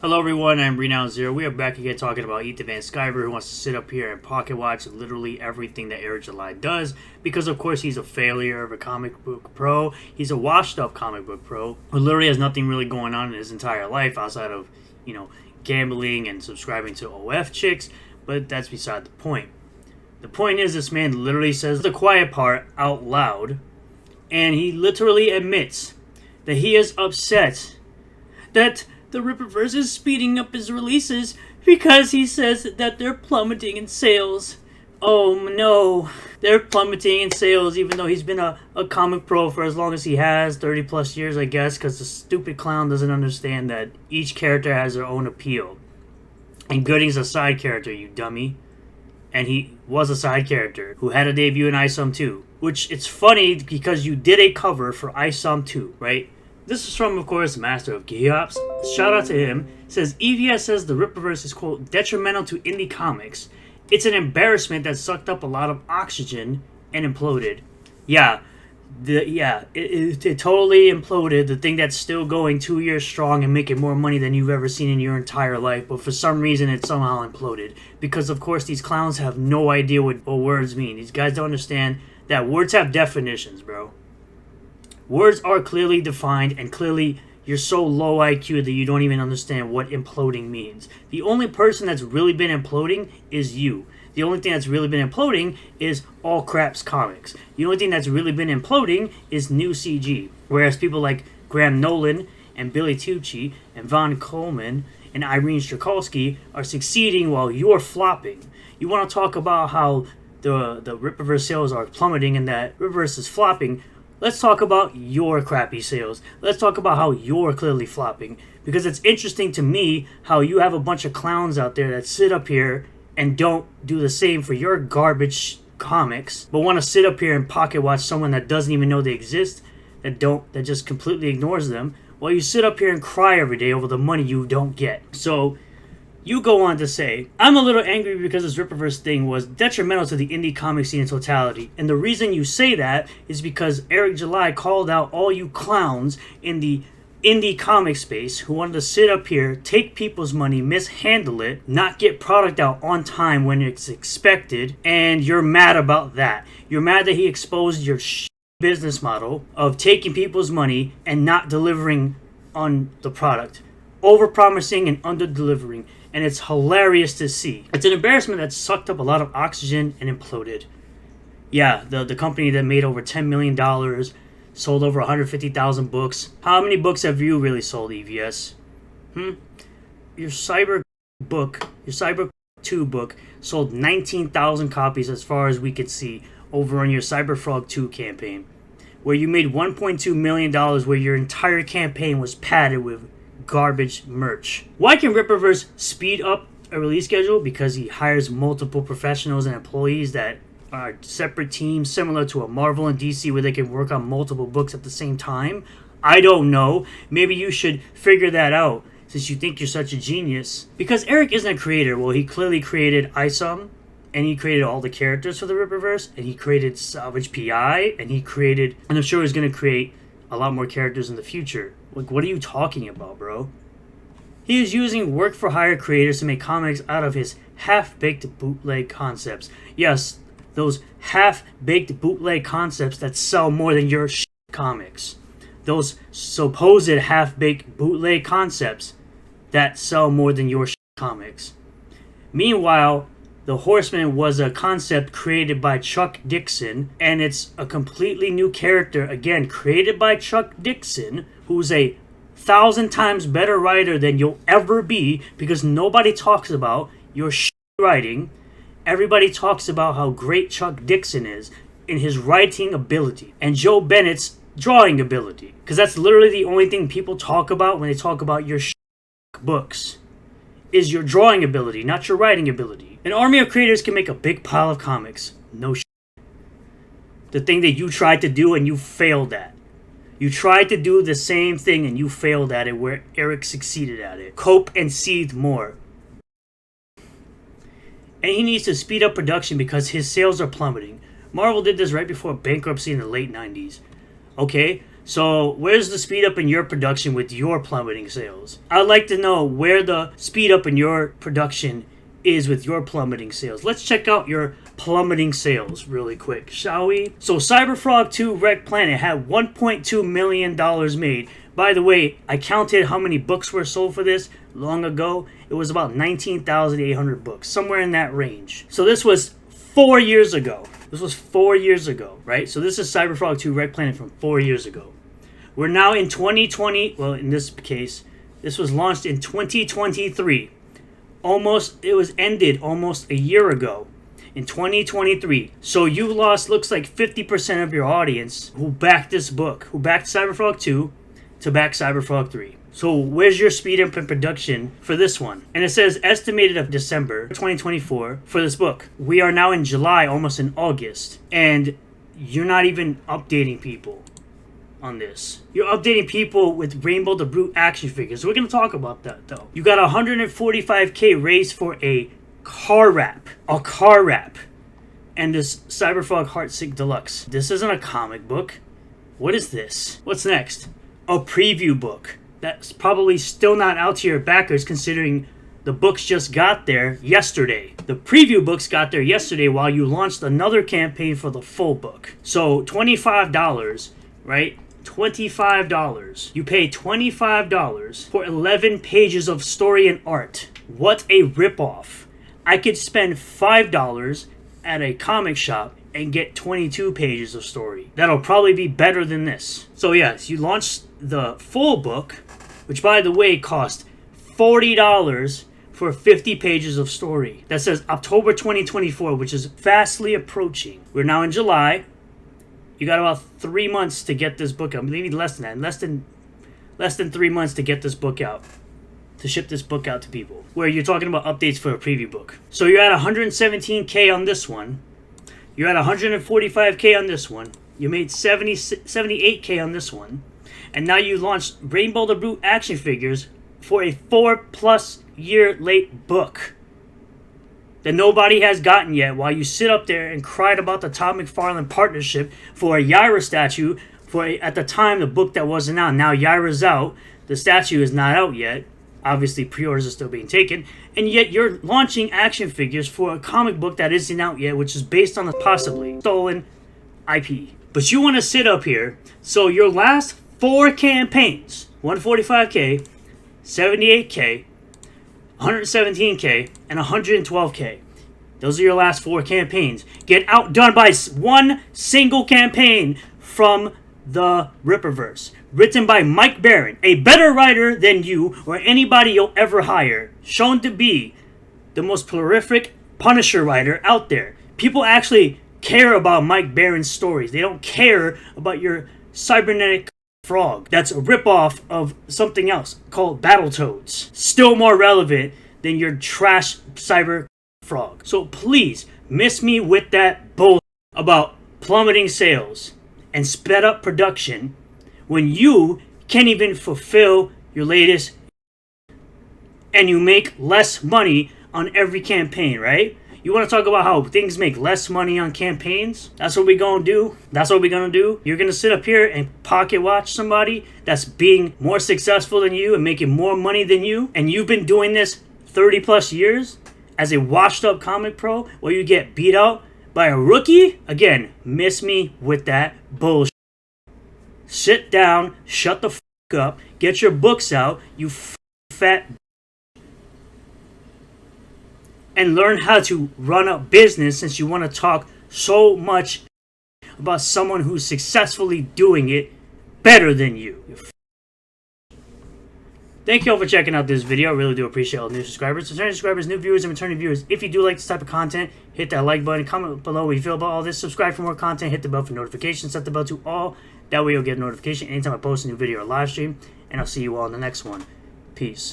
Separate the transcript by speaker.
Speaker 1: Hello everyone, I'm Renown Zero. We are back again talking about EvS Sciver, who wants to sit up here and pocket watch literally everything that Eric July does, because of course he's a failure of a comic book pro. He's a washed up comic book pro who literally has nothing really going on in his entire life outside of, gambling and subscribing to OF chicks, but that's beside the point. The point is, this man literally says the quiet part out loud, and he literally admits that he is upset that the Rippaverse is speeding up his releases because he says that they're plummeting in sales. Oh no, they're plummeting in sales even though he's been a comic pro for as long as he has, 30 plus years I guess, because the stupid clown doesn't understand that each character has their own appeal. And Gooding's a side character, you dummy. And he was a side character who had a debut in ISOM 2. Which, it's funny because you did a cover for ISOM 2, right? This is from, of course, Master of Chaos. Shout out to him. It says, EvS says the Rippaverse is, quote, detrimental to indie comics. It's an embarrassment that sucked up a lot of oxygen and imploded. Yeah, it totally imploded. The thing that's still going 2 years strong and making more money than you've ever seen in your entire life. But for some reason, it somehow imploded. Because, of course, these clowns have no idea what words mean. These guys don't understand that words have definitions, bro. Words are clearly defined, and clearly you're so low IQ that you don't even understand what imploding means. The only person that's really been imploding is you. The only thing that's really been imploding is All Craps Comics. The only thing that's really been imploding is New CG. Whereas people like Graham Nolan and Billy Tucci and Vaughn Coleman and Irene Strakolsky are succeeding while you're flopping. You want to talk about how the Rippaverse sales are plummeting and that Rippaverse is flopping. Let's talk about your crappy sales. Let's talk about how you're clearly flopping. Because it's interesting to me how you have a bunch of clowns out there that sit up here and don't do the same for your garbage comics, but want to sit up here and pocket watch someone that doesn't even know they exist, that just completely ignores them, while you sit up here and cry every day over the money you don't get. So you go on to say, I'm a little angry because this Rippaverse thing was detrimental to the indie comic scene in totality. And the reason you say that is because Eric July called out all you clowns in the indie comic space who wanted to sit up here, take people's money, mishandle it, not get product out on time when it's expected, and you're mad about that. You're mad that he exposed your business model of taking people's money and not delivering on the product. Over-promising and under-delivering. And it's hilarious to see. It's an embarrassment that sucked up a lot of oxygen and imploded. Yeah, the company that made over $10 million, sold over 150,000 books. How many books have you really sold, EvS? Your Cyber 2 book, sold 19,000 copies as far as we could see over on your Cyberfrog 2 campaign, where you made $1.2 million, where your entire campaign was padded with garbage merch. Why can Rippaverse speed up a release schedule? Because he hires multiple professionals and employees that are separate teams, similar to a Marvel and DC, where they can work on multiple books at the same time. I don't know. Maybe you should figure that out, since you think you're such a genius. Because Eric isn't a creator. Well, he clearly created ISOM, and he created all the characters for the Rippaverse, and he created Salvage PI, and I'm sure he's going to create a lot more characters in the future. Like, what are you talking about, bro? He is using work-for-hire creators to make comics out of his half-baked bootleg concepts. Yes, those half-baked bootleg concepts that sell more than your comics. Those supposed half-baked bootleg concepts that sell more than your comics. Meanwhile, the Horseman was a concept created by Chuck Dixon, and it's a completely new character, again, created by Chuck Dixon, who's a 1,000 times better writer than you'll ever be, because nobody talks about your writing. Everybody talks about how great Chuck Dixon is in his writing ability, and Joe Bennett's drawing ability, because that's literally the only thing people talk about when they talk about your books, is your drawing ability, not your writing ability. An army of creators can make a big pile of comics. No The thing that you tried to do and you failed at. You tried to do the same thing and you failed at it, where Eric succeeded at it. Cope and seethe more. And he needs to speed up production because his sales are plummeting. Marvel did this right before bankruptcy in the late 90s. Okay, So where's the speed up in your production with your plummeting sales? I'd like to know where the speed up in your production is with your plummeting sales. Let's check out your plummeting sales really quick, shall we? So Cyberfrog 2 Wreck Planet had $1.2 million made. By the way, I counted how many books were sold for this long ago. It was about 19,800 books, somewhere in that range. So this was 4 years ago. This was 4 years ago, right? So this is Cyberfrog 2 Wreck Planet from 4 years ago. We're now in 2020. Well, in this case, this was launched in 2023. It was ended almost a year ago in 2023. So you lost, looks like 50% of your audience who backed this book, who backed Cyberfrog 2 to back Cyberfrog 3. So where's your speed up in production for this one? And it says estimated of December 2024 for this book. We are now in July, almost in August, and you're not even updating people on this. You're updating people with Rainbow the Brute action figures. We're going to talk about that though. You got 145k raised for a car wrap. A car wrap. And this Cyberfrog Heartsick Deluxe. This isn't a comic book. What is this? What's next? A preview book. That's probably still not out to your backers considering the books just got there yesterday. The preview books got there yesterday while you launched another campaign for the full book. So $25, right? $25. You pay $25 for 11 pages of story and art. What a ripoff. I could spend $5 at a comic shop and get 22 pages of story. That'll probably be better than this. So yes, you launched the full book, which by the way cost $40 for 50 pages of story. That says October 2024, which is fastly approaching. We're now in July. You got about 3 months to get this book out. Maybe less than that. Less than 3 months to get this book out. To ship this book out to people. Where you're talking about updates for a preview book. So you're at 117k on this one. You're at 145k on this one. You made 78k on this one. And now you launched Rainbow the Brute action figures for a 4+ year late book that nobody has gotten yet, while you sit up there and cried about the Todd McFarlane partnership for a Yaira statue for at the time the book that wasn't out. Now Yaira's out. The statue is not out yet. Obviously pre-orders are still being taken. And yet you're launching action figures for a comic book that isn't out yet, which is based on a possibly stolen IP. But you want to sit up here. So your last 4 campaigns, 145k, 78k, 117k, and 112k. Those are your last 4 campaigns. Get outdone by one single campaign from the Rippaverse. Written by Mike Barron, a better writer than you or anybody you'll ever hire. Shown to be the most prolific Punisher writer out there. People actually care about Mike Barron's stories. They don't care about your cybernetic frog. That's a ripoff of something else called Battletoads. Still more relevant than your trash cyber frog. So please, miss me with that bull about plummeting sales and sped up production when you can't even fulfill your latest and you make less money on every campaign, right? You want to talk about how things make less money on campaigns? That's what we gonna do? That's what we gonna do? You're gonna sit up here and pocket watch somebody that's being more successful than you and making more money than you, and you've been doing this 30+ years as a washed up comic pro while you get beat out by a rookie? Again, miss me with that bullshit. Sit down, shut the f*** up, get your books out, you fat, and learn how to run a business, since you want to talk so much about someone who's successfully doing it better than you. Thank you all for checking out this video. I really do appreciate all the new subscribers, returning subscribers, new viewers, and returning viewers. If you do like this type of content, hit that like button, comment below what you feel about all this, subscribe for more content, hit the bell for notifications, set the bell to all. That way you'll get a notification anytime I post a new video or live stream, and I'll see you all in the next one. Peace.